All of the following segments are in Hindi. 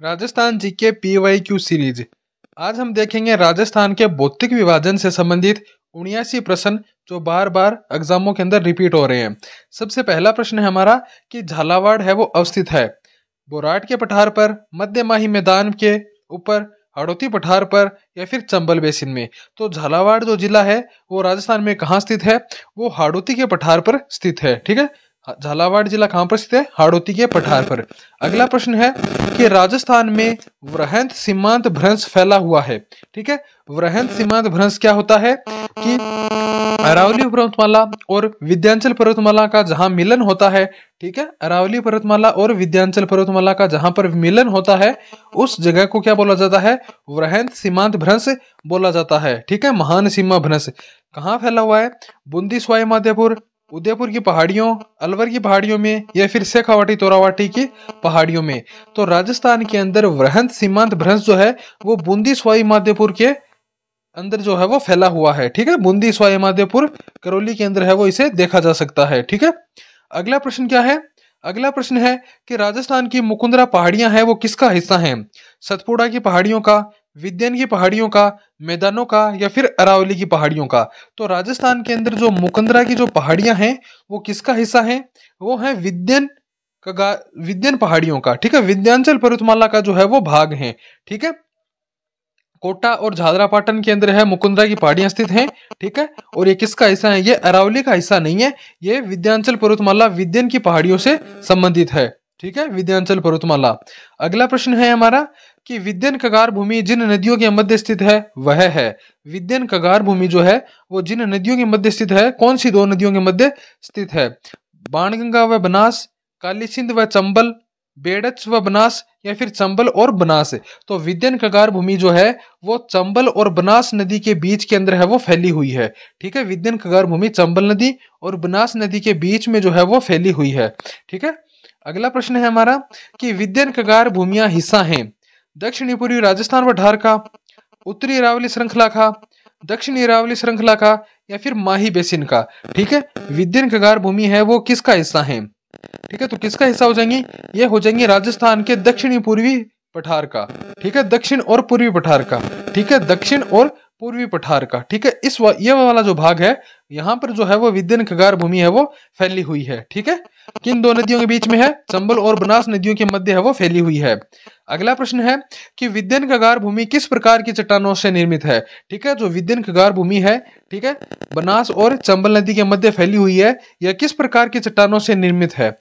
Rajasthan GK PYQ series. आज हम देखेंगे राजस्थान के भौतिक विभाजन से संबंधित 79 प्रश्न जो बार बार एग्जामों के अंदर रिपीट हो रहे हैं। सबसे पहला प्रश्न है हमारा कि झालावाड़ है वो अवस्थित है बोराट के पठार पर, मध्य माही मैदान के ऊपर, हाड़ौती पठार पर या फिर चंबल बेसिन में। तो झालावाड़ जो जिला है वो राजस्थान में कहाँ स्थित है? वो हाड़ौती के पठार पर स्थित है। ठीक है, झालावाड़ जिला कहाँ पर स्थित है? हाड़ौती के पठार पर। अगला प्रश्न है कि राजस्थान में वृहद सीमांत भ्रंश फैला हुआ है। ठीक है, वृहद सीमांत भ्रंश क्या होता है कि अरावली पर्वतमाला और विंध्याचल पर्वतमाला का जहां मिलन होता है, ठीक है, अरावली पर्वतमाला और विंध्याचल पर्वतमाला का जहां पर मिलन होता है उस जगह को क्या बोला जाता है? वृहद सीमांत भ्रंश बोला जाता है। ठीक है, महान सीमा भ्रंश कहाँ फैला हुआ है? बूंदी सवाई माधोपुर, उदयपुर की पहाड़ियों, अलवर की पहाड़ियों में या फिर शेखावाटी तोरावाटी की पहाड़ियों में। तो राजस्थान के अंदर वृहद सीमांत भ्रंश जो है वो बूंदी सवाई माधोपुर के अंदर जो है वो फैला हुआ है। ठीक है, बूंदी सवाई माधोपुर करौली के अंदर है वो इसे देखा जा सकता है। ठीक है, अगला प्रश्न क्या है? अगला प्रश्न है कि राजस्थान की मुकुंदरा पहाड़ियां हैं वो किसका हिस्सा हैं? सतपुड़ा की पहाड़ियों का, विंध्य की पहाड़ियों का, मैदानों का या फिर अरावली की पहाड़ियों का। तो राजस्थान के अंदर जो मुकुंदरा की जो पहाड़ियां हैं वो किसका हिस्सा हैं? वो है विंध्यन पहाड़ियों का। ठीक है, विंध्याचल पर्वतमाला का जो है वो भाग है। ठीक है, कोटा और झालरापाटन के अंदर है मुकुंदरा की पहाड़ियां स्थित हैं। ठीक है, और ये किसका हिस्सा है? ये अरावली का हिस्सा नहीं है, ये विंध्याचल पर्वतमाला विंध्यन की पहाड़ियों से संबंधित है। ठीक है, विंध्याचल पर्वतमाला। अगला प्रश्न है हमारा कि विंध्यन कगार भूमि जिन नदियों के मध्य स्थित है वह है। विंध्यन कगार भूमि जो है वो जिन नदियों के मध्य स्थित है, कौन सी दो नदियों के मध्य स्थित है? बाणगंगा व बनास, काली सिंध व चंबल, बेड़च व बनास या फिर चंबल और बनास। तो विंध्यन कगार भूमि जो है वो चंबल और बनास नदी के बीच के अंदर है वो फैली हुई है। ठीक है, विंध्यन कगार भूमि चंबल नदी और बनास नदी के बीच में जो है वो फैली हुई है। ठीक है, अगला प्रश्न है हमारा कि विंध्यन कगार भूमियां हिस्सा हैं दक्षिणी पूर्वी राजस्थान पठार का, उत्तरी अरावली श्रृंखला का, दक्षिणी अरावली श्रृंखला का या फिर माही बेसिन का। ठीक है, विंध्यन कगार भूमि है वो किसका हिस्सा है? ठीक है, तो किसका हिस्सा हो जाएंगी? ये हो जाएंगे राजस्थान के दक्षिणी पूर्वी पठार का। ठीक है, दक्षिण और पूर्वी पठार का। ठीक है, दक्षिण और पूर्वी पठार का। ठीक है, ये वाला जो भाग है यहाँ पर जो है वो विंध्यन कगार भूमि है वो फैली हुई है। ठीक है, किन दो नदियों के बीच में है? चंबल और बनास नदियों के मध्य है वो फैली हुई है। अगला प्रश्न है कि विंध्यन कगार भूमि किस प्रकार की चट्टानों से निर्मित है? ठीक है, जो विंध्यन कगार भूमि है, ठीक है, बनास और चंबल नदी के मध्य फैली हुई है, यह किस प्रकार की चट्टानों से निर्मित है?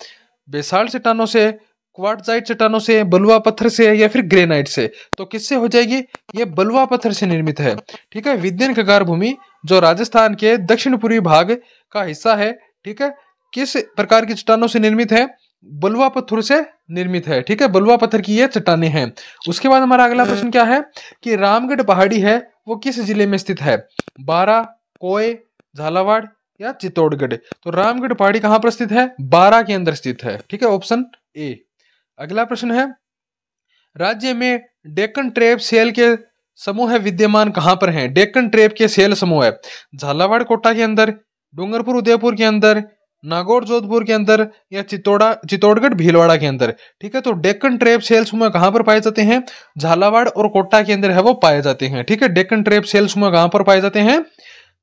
बेसाल्ट चट्टानों से, क्वार्टजाइट चट्टानों से, बलुआ पत्थर से या फिर ग्रेनाइट से। तो किससे हो जाएगी? ये बलुआ पत्थर से निर्मित है। ठीक है, विंध्यन कगार भूमि जो राजस्थान के दक्षिण पूर्वी भाग का हिस्सा है, ठीक है, किस प्रकार की चट्टानों से निर्मित है? बलुआ पत्थर से निर्मित है। ठीक है, बलुआ पत्थर की ये चट्टानें हैं। उसके बाद हमारा अगला प्रश्न क्या है कि रामगढ़ पहाड़ी है वो किस जिले में स्थित है? बारा, कोय, झालावाड़ या चित्तौड़गढ़। तो रामगढ़ पहाड़ी कहां पर स्थित है? बारा के अंदर स्थित है। ठीक है, ऑप्शन ए। अगला प्रश्न है राज्य में डेक्कन ट्रेप सेल के समूह विद्यमान कहां पर हैं? डेक्कन ट्रेप के सेल समूह है झालावाड़ कोटा के अंदर, डूंगरपुर उदयपुर के अंदर, नागौर जोधपुर के अंदर या चित्तौड़गढ़ भीलवाड़ा के अंदर। ठीक है, तो डेक्कन ट्रेप सेल समूह कहां पर पाए जाते हैं? झालावाड़ और कोटा के अंदर है वो पाए जाते हैं। ठीक है, डेक्कन ट्रेप सेल समूह कहां पर पाए जाते हैं?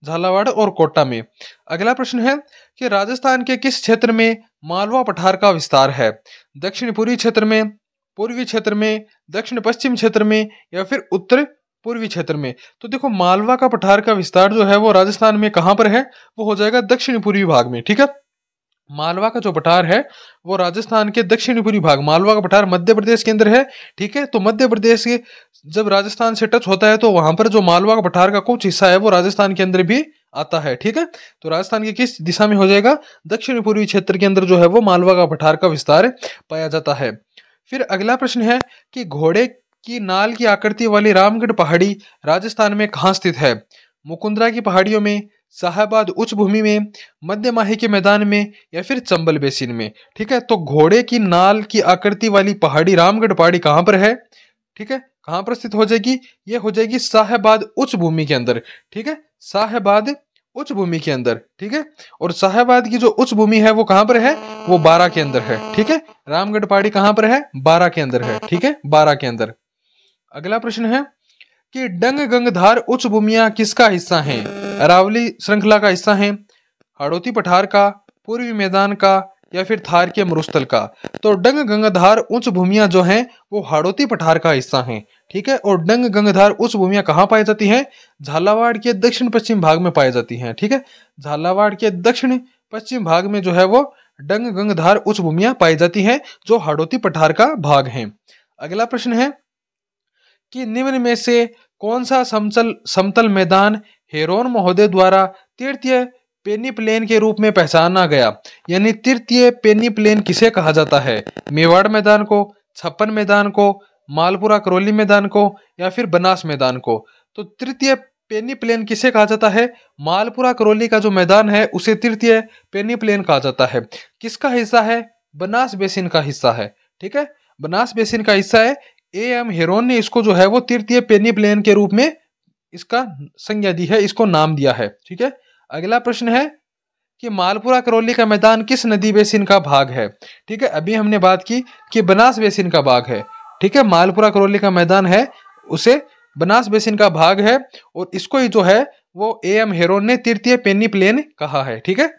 झालावाड़ और कोटा में। अगला प्रश्न है कि राजस्थान के किस क्षेत्र में मालवा पठार का विस्तार है? दक्षिण पूर्वी क्षेत्र में, पूर्वी क्षेत्र में, दक्षिण पश्चिम क्षेत्र में या फिर उत्तर पूर्वी क्षेत्र में। तो देखो मालवा का पठार का विस्तार जो है वो राजस्थान में कहां पर है? वो हो जाएगा दक्षिण पूर्वी भाग में। ठीक है, मालवा का जो पठार है वो राजस्थान के दक्षिणी पूर्वी भाग, मालवा का पठार मध्य प्रदेश के अंदर है। ठीक है, तो मध्य प्रदेश के जब राजस्थान से टच होता है तो वहां पर जो मालवा का पठार का कुछ हिस्सा है वो राजस्थान के अंदर भी आता है। ठीक है, तो राजस्थान के किस दिशा में हो जाएगा? दक्षिण पूर्वी क्षेत्र के अंदर जो है वो मालवा का पठार का विस्तार पाया जाता है। फिर अगला प्रश्न है कि घोड़े की नाल की आकृति वाली रामगढ़ पहाड़ी राजस्थान में कहाँ स्थित है? मुकुंदरा की पहाड़ियों में, साहेबाद उच्च भूमि में, मध्य माही के मैदान में या फिर चंबल बेसिन में। ठीक है, तो घोड़े की नाल की आकृति वाली पहाड़ी रामगढ़ पहाड़ी कहां पर है? ठीक है, कहां पर स्थित हो जाएगी? ये हो जाएगी साहेबाद उच्च भूमि के अंदर। ठीक है, साहेबाद उच्च भूमि के अंदर, ठीक है। और साहेबाद की जो उच्च भूमि है वो कहां पर है, वो बारां के अंदर है, ठीक है। रामगढ़ पहाड़ी कहां पर है, बारां के अंदर है, ठीक है, बारां के अंदर। अगला प्रश्न है कि डंग गंगधार उच्च भूमियां किसका हिस्सा हैं? अरावली श्रृंखला का हिस्सा हैं, हाड़ौती पठार का, पूर्वी मैदान का, या फिर थार के मरुस्थल का। तो डंग गंगाधार उच्च भूमियां जो हैं वो हाड़ौती पठार का हिस्सा हैं, ठीक है। और डंग गंगाधार उच्च भूमियां कहाँ पाई जाती हैं? झालावाड़ के दक्षिण पश्चिम भाग में पाई जाती हैं, ठीक है। झालावाड़ के दक्षिण पश्चिम भाग में जो है वो डंग गंगाधार उच्च भूमियां पाई जाती हैं, जो हाड़ौती पठार का भाग है। अगला प्रश्न है कि निम्न में से कौन सा समतल मैदान हेरोन महोदय द्वारा तृतीय पेनी प्लेन के रूप में पहचाना गया? यानी तृतीय पेनी प्लेन किसे कहा जाता है? मेवाड़ मैदान को, छप्पन मैदान को, मालपुरा करौली मैदान को, या फिर बनास मैदान को? तो तृतीय पेनी प्लेन किसे कहा जाता है? मालपुरा करौली का जो मैदान है उसे तृतीय पेनी प्लेन कहा जाता है। किसका हिस्सा है? बनास बेसिन का हिस्सा है, ठीक है। बनास बेसिन का हिस्सा है। एएम हेरोन ने इसको जो है वो तृतीय पेनी प्लेन के रूप में इसका संज्ञा दी है, इसको नाम दिया है, ठीक है। अगला प्रश्न है कि मालपुरा करौली का मैदान किस नदी बेसिन का भाग है? ठीक है, अभी हमने बात की कि बनास बेसिन का भाग है, ठीक है। मालपुरा करौली का मैदान है उसे बनास बेसिन का भाग है, और इसको ही जो है वो एएम हेरोन ने तृतीय पेनी प्लेन कहा है, ठीक है।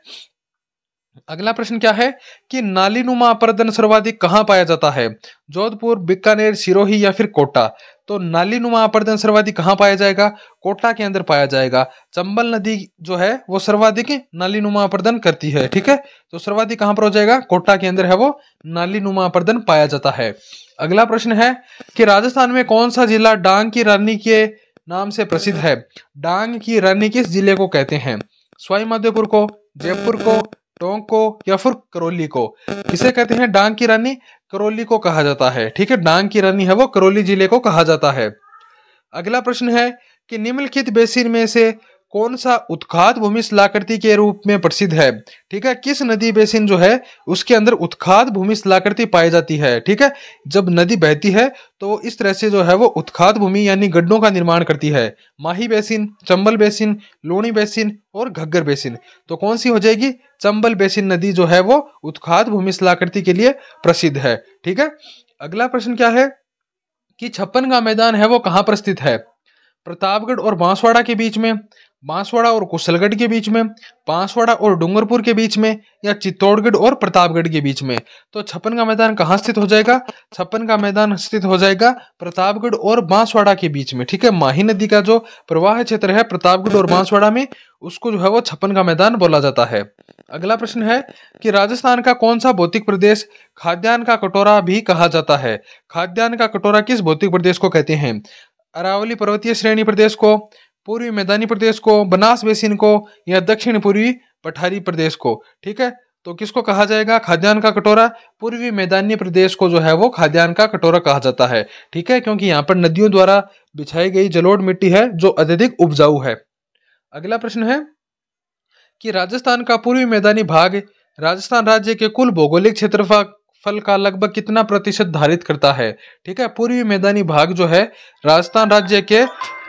अगला प्रश्न क्या है कि नालीनुमा अपर्दन सर्वाधिक कहां पाया जाता है? जोधपुर, बीकानेर, सिरोही, या फिर कोटा? तो नालीनुमा अपर्दन सर्वाधिक कहां पाया जाएगा? कोटा के अंदर पाया जाएगा। चंबल नदी जो है वो सर्वाधिक नालीनुमा अपर्दन करती है, ठीक है। तो सर्वाधिक कहां पर हो जाएगा? कोटा के अंदर है वो नालीनुमा अपर्दन पाया जाता है। अगला प्रश्न है कि राजस्थान में कौन सा जिला डांग की रानी के नाम से प्रसिद्ध है? डांग की रानी किस जिले को कहते हैं? सवाई माधोपुर को, जयपुर को, टोंक को, या फिर करौली को? किसे कहते हैं डांग की रानी? करौली को कहा जाता है, ठीक है। डांग की रानी है वो करौली जिले को कहा जाता है। अगला प्रश्न है कि निम्नलिखित बेसिन में से कौन सा उत्खात भूमि शिलाकृति के रूप में प्रसिद्ध है? ठीक है, किस नदी बेसिन जो है उसके अंदर उत्खात भूमि शिलाकृति पाई जाती है, ठीक है। जब नदी बहती है तो इस तरह से जो है वो उत्खात भूमि यानी गड्ढों का निर्माण करती है। Mahi basin, Chambal basin, Luni basin और घग्गर बेसिन। तो कौन सी हो जाएगी? चंबल बेसिन नदी जो है वो उत्खात भूमि शिलाकृति के लिए प्रसिद्ध है, ठीक है। अगला प्रश्न क्या है कि छप्पन का मैदान है वो कहां पर स्थित है? प्रतापगढ़ और बांसवाड़ा के बीच में, बांसवाड़ा और कुशलगढ़ के बीच में, बांसवाड़ा और डूंगरपुर के बीच में, या चित्तौड़गढ़ और प्रतापगढ़ के बीच में? तो छप्पन का मैदान कहाँ स्थित हो जाएगा? छप्पन का मैदान स्थित हो जाएगा प्रतापगढ़ और बांसवाड़ा के बीच में, ठीक है। माही नदी का जो प्रवाह क्षेत्र है प्रतापगढ़ और बांसवाड़ा में, उसको जो है वो छप्पन का मैदान बोला जाता है। अगला प्रश्न है कि राजस्थान का कौन सा भौतिक प्रदेश खाद्यान्न का कटोरा भी कहा जाता है? खाद्यान्न का कटोरा किस भौतिक प्रदेश को कहते हैं? अरावली पर्वतीय श्रेणी प्रदेश को, पूर्वी मैदानी प्रदेश को, बनास बेसिन को, या दक्षिण पूर्वी पठारी प्रदेश को? ठीक है, तो किसको कहा जाएगा खाद्यान्न का कटोरा? पूर्वी मैदानी प्रदेश को जो है वो खाद्यान्न का कटोरा कहा जाता है, ठीक है, क्योंकि यहाँ पर नदियों द्वारा बिछाई गई जलोढ़ मिट्टी है जो अत्यधिक उपजाऊ है। अगला प्रश्न है कि राजस्थान का पूर्वी मैदानी भाग राजस्थान राज्य के कुल भौगोलिक क्षेत्रफल का लगभग कितना प्रतिशत धारित करता है? ठीक है, पूर्वी मैदानी भाग जो है राजस्थान राज्य के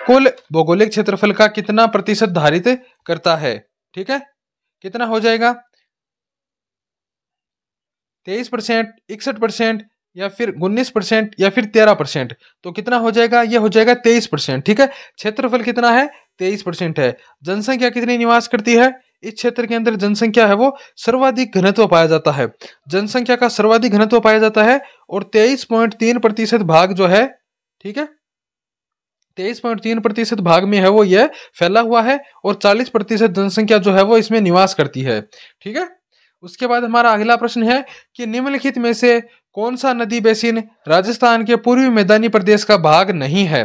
कुल भौगोलिक क्षेत्रफल का कितना प्रतिशत धारित करता है? ठीक है, कितना हो जाएगा? 23%, 61%, या फिर 19%, या फिर 13%? तो कितना हो जाएगा? ये हो जाएगा 23%, ठीक है। क्षेत्रफल कितना है? 23% है। जनसंख्या कितनी निवास करती है इस क्षेत्र के अंदर? जनसंख्या है वो सर्वाधिक घनत्व पाया जाता है, जनसंख्या का सर्वाधिक घनत्व पाया जाता है, और 23.3% भाग जो है, ठीक है, 23.3% भाग में है वो यह फैला हुआ है, और 40% जनसंख्या जो है वो इसमें निवास करती है, ठीक है। उसके बाद हमारा अगला प्रश्न है कि निम्नलिखित में से कौन सा नदी बेसिन राजस्थान के पूर्वी मैदानी प्रदेश का भाग नहीं है?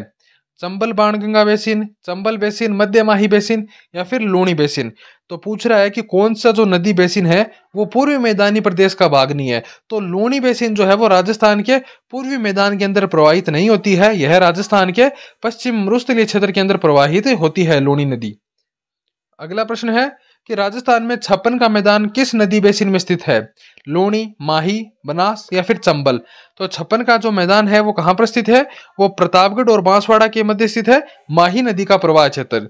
चंबल बाणगंगा बेसिन, चंबल बेसिन, मध्य माही बेसिन, या फिर लूणी बेसिन? तो पूछ रहा है कि कौन सा जो नदी बेसिन है वो पूर्वी मैदानी प्रदेश का भाग नहीं है। तो लूणी बेसिन जो है वो राजस्थान के पूर्वी मैदान के अंदर प्रवाहित नहीं होती है, यह राजस्थान के पश्चिम मरुस्थलीय क्षेत्र के अंदर प्रवाहित होती है लूणी नदी। अगला प्रश्न है कि राजस्थान में छप्पन का मैदान किस नदी बेसिन में स्थित है? लूणी, माही, बनास, या फिर चंबल? तो छप्पन का जो मैदान है वो कहां पर स्थित है? वो प्रतापगढ़ और बांसवाड़ा के मध्य स्थित है, माही नदी का प्रवाह क्षेत्र।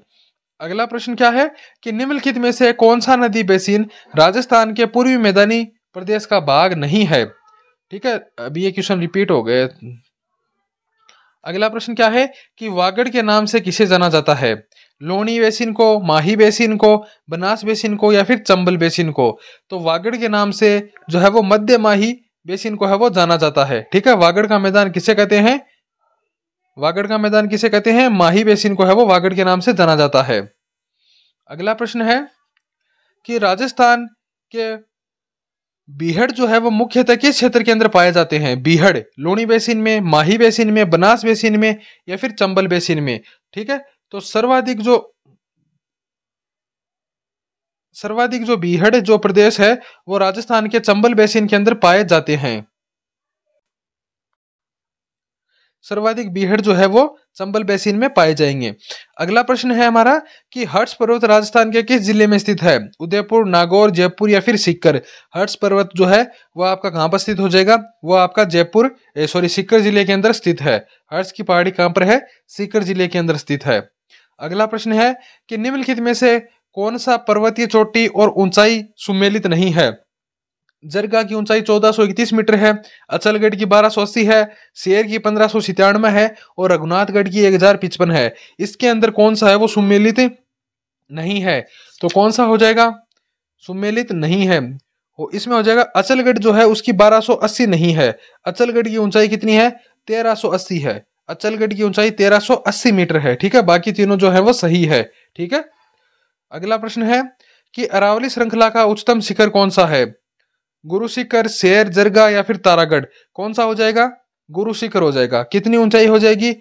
अगला प्रश्न क्या है कि निम्नलिखित में से कौन सा नदी बेसिन राजस्थान के पूर्वी मैदानी प्रदेश का भाग नहीं है। ठीक है, अभी ये क्वेश्चन रिपीट हो गए। अगला प्रश्न क्या है कि वागड़ के नाम से किसे जाना जाता है। लोनी बेसिन को, माही बेसिन को, बनास बेसिन को या फिर चंबल बेसिन को। तो वागड़ के नाम से जो है वो मध्य माही बेसिन को है वो जाना जाता है। ठीक है, वागड़ का मैदान किसे कहते हैं, वागड़ का मैदान किसे कहते हैं, माही बेसिन को है वो वागड़ के नाम से जाना जाता है। अगला प्रश्न है कि राजस्थान के बीहड़ जो है वो मुख्यतः किस क्षेत्र के अंदर पाए जाते हैं। बीहड़ लोनी बेसिन में, माही बेसिन में, बनास बेसिन में या फिर चंबल बेसिन में। ठीक है, तो सर्वाधिक जो बीहड़ जो प्रदेश है वो राजस्थान के चंबल बेसिन के अंदर पाए जाते हैं। सर्वाधिक बीहड़ जो है वो चंबल बेसिन में पाए जाएंगे। अगला प्रश्न है हमारा कि हर्ष पर्वत राजस्थान के किस जिले में स्थित है। उदयपुर, नागौर, जयपुर या फिर सीकर। हर्ष पर्वत जो है वो आपका कहां पर स्थित हो जाएगा, वो आपका सीकर जिले के अंदर स्थित है। हर्ष की पहाड़ी कहां पर है, सीकर जिले के अंदर स्थित है। अगला प्रश्न है कि निम्नलिखित में से कौन सा पर्वतीय चोटी और ऊंचाई सुमेलित नहीं है। जरगा की ऊंचाई 1431 मीटर है, अचलगढ़ की 1280 है, शेर की 1597 है और रघुनाथगढ़ की 1055 है। इसके अंदर कौन सा है वो सुमेलित नहीं है। तो कौन सा हो जाएगा, सुमेलित नहीं है, इसमें हो जाएगा अचलगढ़ जो है उसकी 1280 नहीं है। अचलगढ़ की ऊंचाई कितनी है, 1380 है। अचलगढ़ की ऊंचाई 1380 मीटर है। ठीक है, बाकी तीनों जो है वो सही है। ठीक है, अगला प्रश्न है कि अरावली श्रृंखला का उच्चतम शिखर कौन सा है। गुरु शिखर, शेर, जरगा या फिर तारागढ़। कौन सा हो जाएगा, गुरु शिखर हो जाएगा। कितनी ऊंचाई हो जाएगी,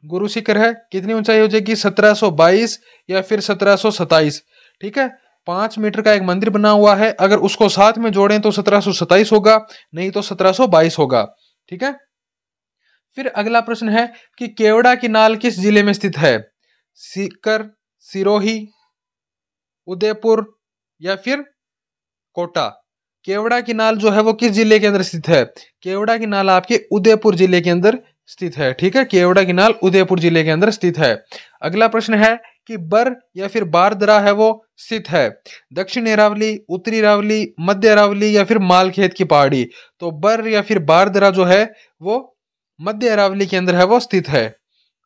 गुरु शिखर है, कितनी ऊंचाई हो जाएगी, 1722 या फिर 1727। ठीक है, 5 मीटर का एक मंदिर बना हुआ है, अगर उसको साथ में जोड़ें तो 1727 होगा, नहीं तो 1722 होगा। ठीक है, फिर अगला प्रश्न है कि केवड़ा की नाल किस जिले में स्थित है। सीकर, सिरोही, उदयपुर या फिर कोटा। केवड़ा की नाल जो है वो किस जिले के अंदर स्थित है। केवड़ा की नाल आपके उदयपुर जिले के अंदर स्थित है। ठीक है, केवड़ा की नाल उदयपुर जिले के अंदर स्थित है। अगला प्रश्न है कि बर या फिर बारदरा है वो स्थित है। दक्षिण अरावली, उत्तरी अरावली, मध्य अरावली या फिर मालखेत की पहाड़ी। तो बर या फिर बारदरा जो है वो मध्य अरावली के अंदर है वो स्थित है।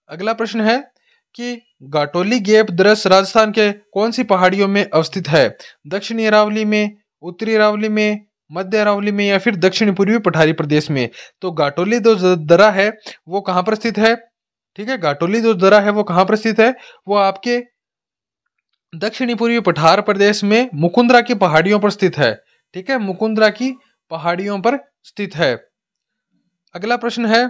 अगला प्रश्न है कि घाटोली गेप दृश्य राजस्थान के कौन सी पहाड़ियों में अवस्थित है। दक्षिणी अरावली में, उत्तरी अरावली में, मध्य अरावली में या फिर दक्षिण पूर्वी पठारी प्रदेश में। तो घाटोली जो दरा है वो कहां पर स्थित है। ठीक है, घाटोली जो दरा है वो कहां पर स्थित है, वो आपके दक्षिणी पूर्वी पठार प्रदेश में मुकुंदरा की पहाड़ियों पर स्थित है। ठीक है, मुकुंदरा की पहाड़ियों पर स्थित है। अगला प्रश्न है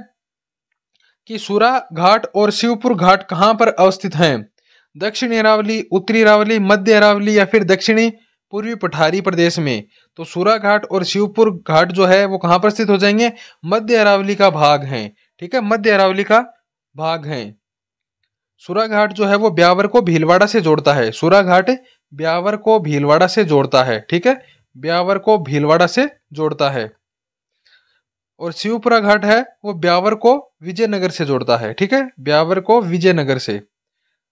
कि सूरा घाट और शिवपुर घाट कहां पर अवस्थित हैं। दक्षिणी अरावली, उत्तरी अरावली, मध्य अरावली या फिर दक्षिणी पूर्वी पठारी प्रदेश में। तो सूरा घाट और शिवपुर घाट जो है वो कहां पर स्थित हो जाएंगे, मध्य अरावली का भाग है। ठीक है, मध्य अरावली का भाग है। सूरा घाट जो है वो ब्यावर को भीलवाड़ा से जोड़ता है। सूरा घाट ब्यावर को भीलवाड़ा से जोड़ता है। ठीक है, ब्यावर को भीलवाड़ा से जोड़ता है। और शिवपुरा घाट है वो ब्यावर को विजयनगर से जोड़ता है। ठीक है, ब्यावर को विजयनगर से।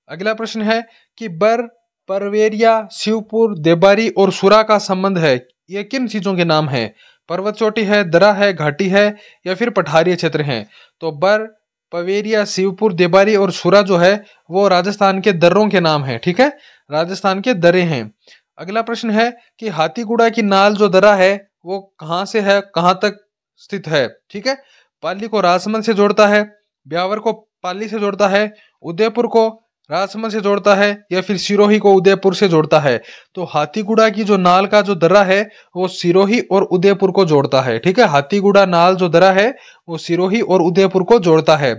अगला प्रश्न है कि बर, परवेरिया, शिवपुर, देबारी और सुरा का संबंध है, ये किन चीजों के नाम है। पर्वत चोटी है, दरा है, घाटी है या फिर पठारीय क्षेत्र है। तो बर, पवेरिया, शिवपुर, देबारी और सुरा जो है वो राजस्थान के दर्रों के नाम है। ठीक है, राजस्थान के दरे हैं। अगला प्रश्न है कि हाथीगुड़ा की नाल जो दरा है वो कहां से है, कहां तक स्थित है। ठीक है, पाली को राजसमंद से जोड़ता है, ब्यावर को पाली से जोड़ता है, उदयपुर को राजसमंद से जोड़ता है या फिर सिरोही को उदयपुर से जोड़ता है। तो हाथीगुड़ा की जो नाल का जो दर्रा है वो सिरोही और उदयपुर को जोड़ता है। ठीक है, हाथीगुड़ा नाल जो दर्रा है वो सिरोही और उदयपुर को जोड़ता है।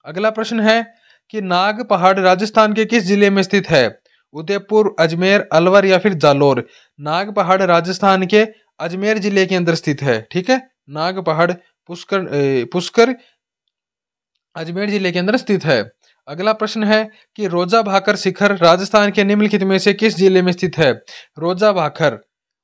अगला प्रश्न है कि नाग पहाड़ राजस्थान के किस जिले में स्थित है। उदयपुर, अजमेर, अलवर या फिर जालोर। नाग पहाड़ राजस्थान के अजमेर जिले के अंदर स्थित है। ठीक है, नाग पहाड़ पुष्कर अजमेर जिले के अंदर स्थित है। अगला प्रश्न है कि रोजा भाकर शिखर राजस्थान के निम्नलिखित में से किस जिले में स्थित है। रोजा भाकर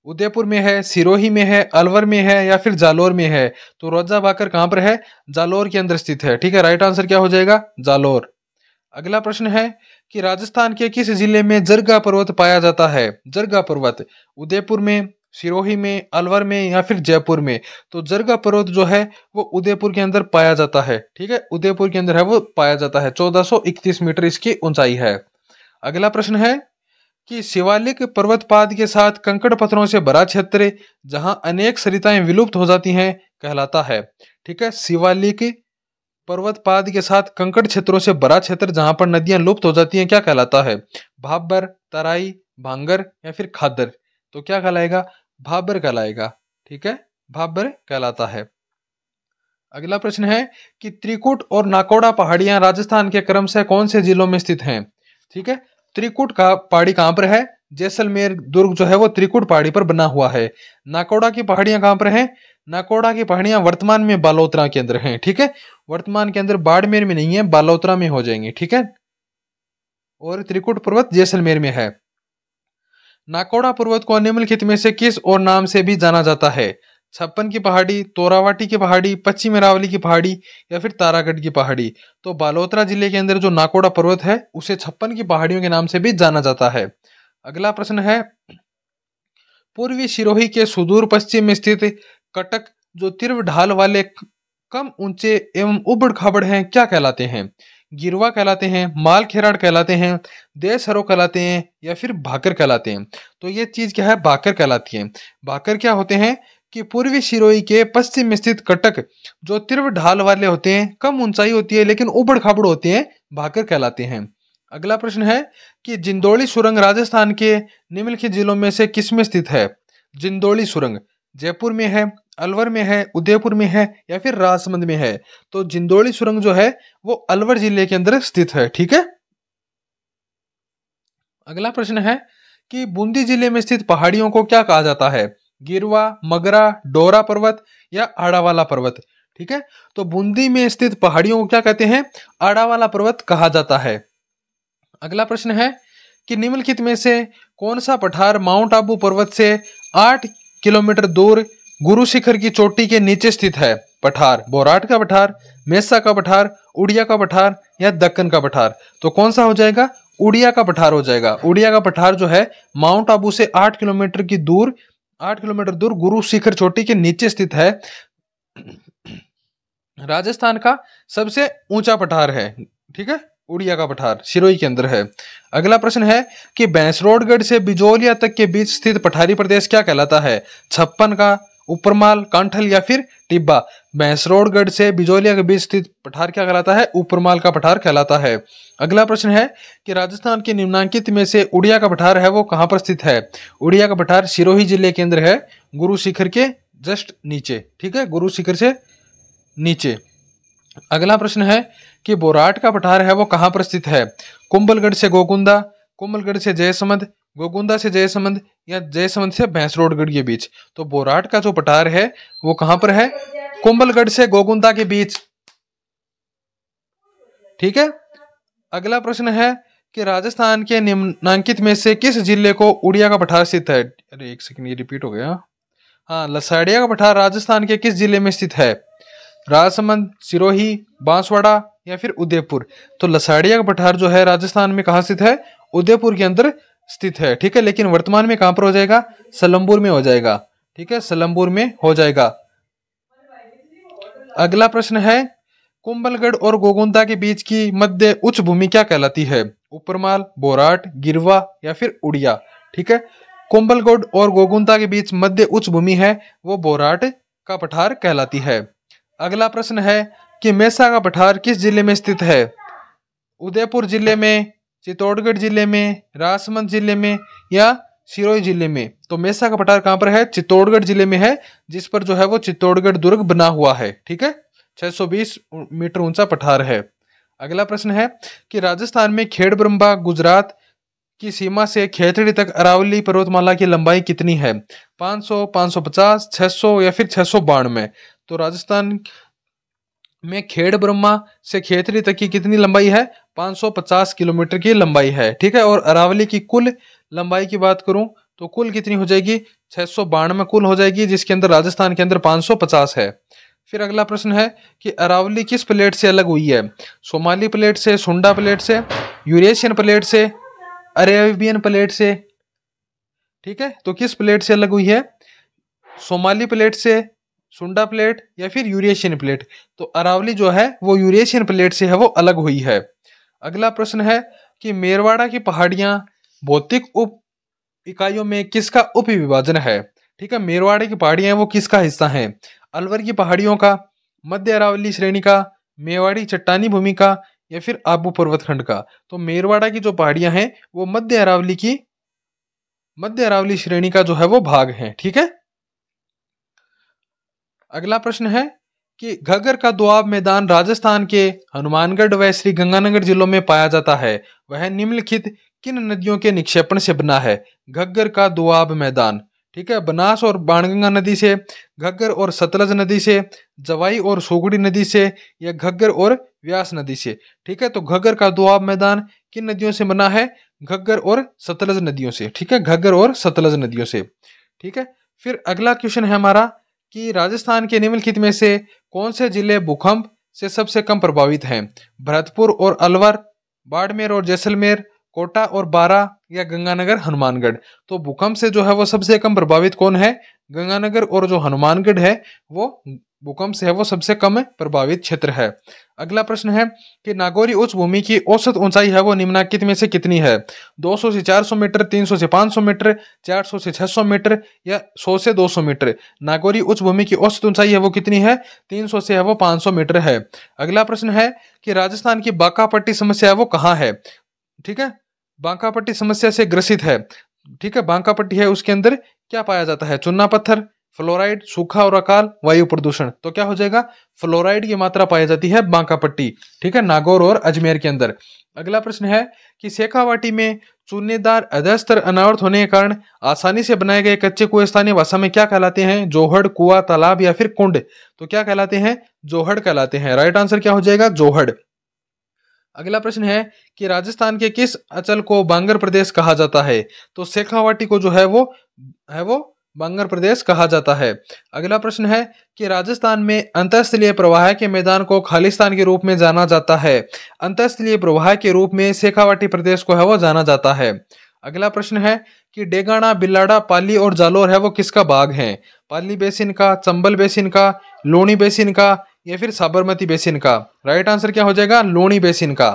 उदयपुर में है, सिरोही में है, अलवर में है या फिर जालोर में है। तो रोजा भाकर कहां पर है, जालोर के अंदर स्थित है। ठीक है, राइट आंसर क्या हो जाएगा, जालोर। अगला प्रश्न है कि राजस्थान के किस जिले में जरगा पर्वत पाया जाता है? जरगा पर्वत उदयपुर में, सिरोही में, अलवर में या फिर जयपुर में? तो जरगा पर्वत जो है वो उदयपुर के अंदर पाया जाता है। ठीक है, उदयपुर के अंदर है वो पाया जाता है। 1431 मीटर इसकी ऊंचाई है। अगला प्रश्न है कि शिवालिक पर्वतपाद के साथ कंकड़ पत्थरों से भरा क्षेत्र जहां अनेक सरिताएं विलुप्त हो जाती हैं कहलाता है। ठीक है, शिवालिक पर्वतपाद के साथ कंकड़ क्षेत्रों से भरा क्षेत्र जहां पर नदियां लुप्त हो जाती हैं क्या कहलाता है? भाबर, तराई, भांगर या फिर खादर? तो क्या कहलाएगा? भाबर कहलाएगा। ठीक है, भाबर कहलाता है। अगला प्रश्न है कि त्रिकुट और नाकोड़ा पहाड़ियां राजस्थान के क्रमशः कौन से जिलों में स्थित हैं? ठीक है, त्रिकुट का पहाड़ी कहां पर है? जैसलमेर दुर्ग जो है वो त्रिकुट पहाड़ी पर बना हुआ है। नाकोड़ा की पहाड़ियां कहां पर हैं? नाकोड़ा की पहाड़ियां वर्तमान में बालोतरा के अंदर हैं। ठीक है, वर्तमान के अंदर बाड़मेर में नहीं है, बालोतरा में हो जाएंगे। ठीक है, और त्रिकुट पर्वत जैसलमेर में है। नाकोड़ा पर्वत को निम्नलिखित में से किस और नाम से भी जाना जाता है? छप्पन की पहाड़ी, तोरावाटी की पहाड़ी, पश्चिम अरावली की पहाड़ी या फिर तारागढ़ की पहाड़ी? तो बालोतरा जिले के अंदर जो नाकोड़ा पर्वत है उसे छप्पन की पहाड़ियों के नाम से भी जाना जाता है। अगला प्रश्न है पूर्वी सिरोही के सुदूर पश्चिम में स्थित कटक जो तीव्र ढाल वाले कम ऊंचे एवं उबड़ खाबड़ हैं क्या कहलाते हैं? गिरवा कहलाते हैं, माल खेराड़ कहलाते हैं, देशहरो कहलाते हैं या फिर भाकर कहलाते हैं? तो ये चीज क्या है? भाकर कहलाती है। भाकर क्या होते हैं कि पूर्वी सिरोही के पश्चिम में स्थित कटक जो तीव्र ढाल वाले होते हैं, कम ऊंचाई होती है लेकिन उबड़ खाबड़ होते हैं, भाकर कहलाते हैं। अगला प्रश्न है कि जिंदोली सुरंग राजस्थान के निम्नलिखित जिलों में से किस में स्थित है? जिंदोली सुरंग जयपुर में है, अलवर में है, उदयपुर में है या फिर राजसमंद में है? तो जिंदोली सुरंग जो है वो अलवर जिले के अंदर स्थित है। ठीक है, अगला प्रश्न है कि बूंदी जिले में स्थित पहाड़ियों को क्या कहा जाता है? गिरवा, मगरा, डोरा पर्वत या आड़ावाला पर्वत? ठीक है, तो बूंदी में स्थित पहाड़ियों को क्या कहते हैं? आड़ावाला पर्वत कहा जाता है। अगला प्रश्न है कि निम्नलिखित में से कौन सा पठार माउंट आबू पर्वत से 8 किलोमीटर दूर गुरु शिखर की चोटी के नीचे स्थित है? पठार बोराट का पठार, मेसा का पठार, उड़िया का पठार या दक्कन का पठार? तो कौन सा हो जाएगा? उड़िया का पठार हो जाएगा। उड़िया का पठार जो है माउंट आबू से 8 किलोमीटर दूर गुरु शिखर चोटी के नीचे स्थित है। राजस्थान का सबसे ऊंचा पठार है। ठीक है, उड़िया का पठार सिरोही के अंदर है। अगला प्रश्न है कि भैंसरोडगढ़ से बिजोलिया तक के बीच स्थित पठारी प्रदेश क्या कहलाता है? छप्पन का, ऊपरमाल, कांठल या फिर टिब्बा? भैंसरोडगढ़ से बिजोलिया के बीच स्थित पठार क्या कहलाता है? ऊपरमाल का पठार कहलाता है। अगला प्रश्न है कि राजस्थान के निम्नांकित में से उड़िया का पठार है वो कहां पर स्थित है? उड़िया का पठार सिरोही जिले के अंदर है, गुरु शिखर के जस्ट नीचे। ठीक है, गुरु शिखर से नीचे। अगला प्रश्न है कि बोराट का पठार है वो कहां पर स्थित है? कुंभलगढ़ से गोकुंदा, कुंभलगढ़ से जयसमंद, गोकुंदा से जयसमंद या जयसमंद से भैंसरोडगढ़ के बीच? तो बोराट का जो पठार है वो कहां पर है? कुंभलगढ़ से गोकुंदा के बीच। ठीक है, अगला प्रश्न है कि राजस्थान के निम्नांकित में से किस जिले को उड़िया का पठार स्थित है? अरे एक सेकंड, ये रिपीट हो गया। हाँ, लसाड़िया का पठार राजस्थान के किस जिले में स्थित है? राजसमंद, सिरोही, बांसवाड़ा या फिर उदयपुर? तो लसाड़िया का पठार जो है राजस्थान में कहाँ स्थित है? उदयपुर के अंदर स्थित है। ठीक है, लेकिन वर्तमान में कहां पर हो जाएगा? सलमपुर में हो जाएगा। ठीक है, सलमपुर में हो जाएगा। अगला प्रश्न है कुंभलगढ़ और गोकुंदा के बीच की मध्य उच्च भूमि क्या कहलाती है? ऊपरमाल, बोराट, गिरवा या फिर उड़िया? ठीक है, कुंभलगढ़ और गोकुंदा के बीच मध्य उच्च भूमि है वो बोराट का पठार कहलाती है। अगला प्रश्न है कि मेसा का पठार किस जिले में स्थित है? उदयपुर जिले में, चित्तौड़गढ़ जिले में, राजसमंद जिले में या सिरोही जिले में? तो मेसा का पठार कहां पर है? चित्तौड़गढ़ जिले में है, जिस पर जो है वो चित्तौड़गढ़ दुर्ग बना हुआ है। ठीक है, 620 मीटर ऊंचा पठार है। अगला प्रश्न है कि राजस्थान में खेड़ ब्रह्मा गुजरात की सीमा से खेतड़ी तक अरावली पर्वतमाला की लंबाई कितनी है? 500, 550, 600 या फिर 692? तो राजस्थान में खेड़ ब्रह्मा से खेतड़ी तक की कितनी लंबाई है? 550 किलोमीटर की लंबाई है। ठीक है, और अरावली की कुल लंबाई की बात करूं तो कुल कितनी हो जाएगी? 692 कुल हो जाएगी, जिसके अंदर राजस्थान के अंदर 550 है। फिर अगला प्रश्न है कि अरावली किस प्लेट से अलग हुई है? सोमाली प्लेट से, सुंडा प्लेट से, यूरेशियन प्लेट से, अरेबियन प्लेट से। ठीक है, तो किस प्लेट से अलग हुई है? सोमाली प्लेट से, सुंडा प्लेट या फिर यूरेशियन प्लेट? तो अरावली जो है वो यूरेशियन प्लेट से है वो अलग हुई है। अगला प्रश्न है कि मेरवाड़ा की पहाड़ियां भौतिक उप इकाइयों में किसका उप विभाजन है? ठीक है, मेरवाड़ा की पहाड़ियां वो किसका हिस्सा हैं? अलवर की पहाड़ियों का, मध्य अरावली श्रेणी का, मेवाड़ी चट्टानी भूमि का या फिर आबू पर्वतखंड का? तो मेरवाड़ा की जो पहाड़ियां हैं वो मध्य अरावली श्रेणी का जो है वो भाग है। ठीक है। अगला प्रश्न है कि घग्गर का दोआब मैदान राजस्थान के हनुमानगढ़ व श्री गंगानगर जिलों में पाया जाता है, वह निम्नलिखित किन नदियों के निक्षेपण से बना है? घग्गर का दोआब मैदान, ठीक है, बनास और बाणगंगा नदी से, घग्गर और सतलज नदी से, जवाई और सोगड़ी नदी से या घग्गर और व्यास नदी से? ठीक है, तो घग्गर का दोआब मैदान किन नदियों से बना है? घग्गर और सतलज नदियों से। ठीक है, घग्गर और सतलज नदियों से। ठीक है, फिर अगला क्वेश्चन है हमारा कि राजस्थान के निम्नलिखित में से कौन से जिले भूकंप से सबसे कम प्रभावित हैं? भरतपुर और अलवर, बाड़मेर और जैसलमेर, कोटा और बारा या गंगानगर हनुमानगढ़? तो भूकंप से जो है वो सबसे कम प्रभावित कौन है? गंगानगर और जो हनुमानगढ़ है वो भूकंप से है वो सबसे कम प्रभावित क्षेत्र है। अगला प्रश्न है कि नागौरी उच्च भूमि की औसत ऊंचाई है वो निम्नलिखित में से कितनी है? 200 से 400 मीटर, 300 से 500 मीटर, 400 से 600 मीटर या 100 से 200 मीटर? नागौरी उच्च भूमि की औसत ऊंचाई है वो कितनी है? 300 से है वो 500 मीटर है। अगला प्रश्न है कि राजस्थान की बांका पट्टी समस्या है वो कहाँ है? ठीक है, बांका पट्टी समस्या से ग्रसित है। ठीक है, बांका पट्टी है उसके अंदर क्या पाया जाता है? चूना पत्थर, फ्लोराइड, सूखा और अकाल, वायु प्रदूषण? तो क्या हो जाएगा? फ्लोराइड की मात्रा पाई जाती है बांका पट्टी। ठीक है, नागौर और अजमेर के अंदर। अगला प्रश्न है कि शेखावाटी में चूनेदार अधस्तर अनावृत होने के कारण आसानी से बनाए गए कच्चे कुएं स्थानीय भाषा में क्या कहलाते हैं? जोहड़, कुआं, तालाब या फिर कुंड? तो क्या कहलाते हैं? जोहड़ कहलाते हैं। राइट आंसर क्या हो जाएगा? जोहड़। अगला प्रश्न है कि राजस्थान के किस अचल को बांगर प्रदेश कहा जाता है? तो शेखावाटी को जो है वो बांगर प्रदेश कहा जाता है। अगला प्रश्न है कि राजस्थान में अंतःस्थलीय प्रवाह के मैदान को खालिस्तान के रूप में जाना जाता है। अंतःस्थलीय प्रवाह के रूप में शेखावाटी प्रदेश को है वो जाना जाता है। अगला प्रश्न है कि डेगाना, बिलाड़ा, पाली और जालोर है वो किसका भाग है? पाली बेसिन का, चंबल बेसिन का, लोनी बेसिन का या फिर साबरमती बेसिन का? राइट आंसर क्या हो जाएगा? लोनी बेसिन का।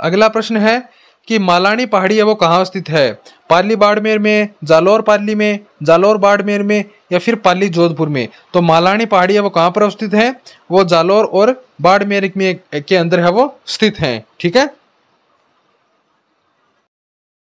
अगला प्रश्न है कि मालानी पहाड़ी है वो कहाँ स्थित है? पाली बाड़मेर में, जालौर पाली में, जालौर बाड़मेर में या फिर पाली जोधपुर में? तो मालानी पहाड़ी है वो कहाँ पर स्थित है? वो जालौर और बाड़मेर में के अंदर है वो स्थित है। ठीक है।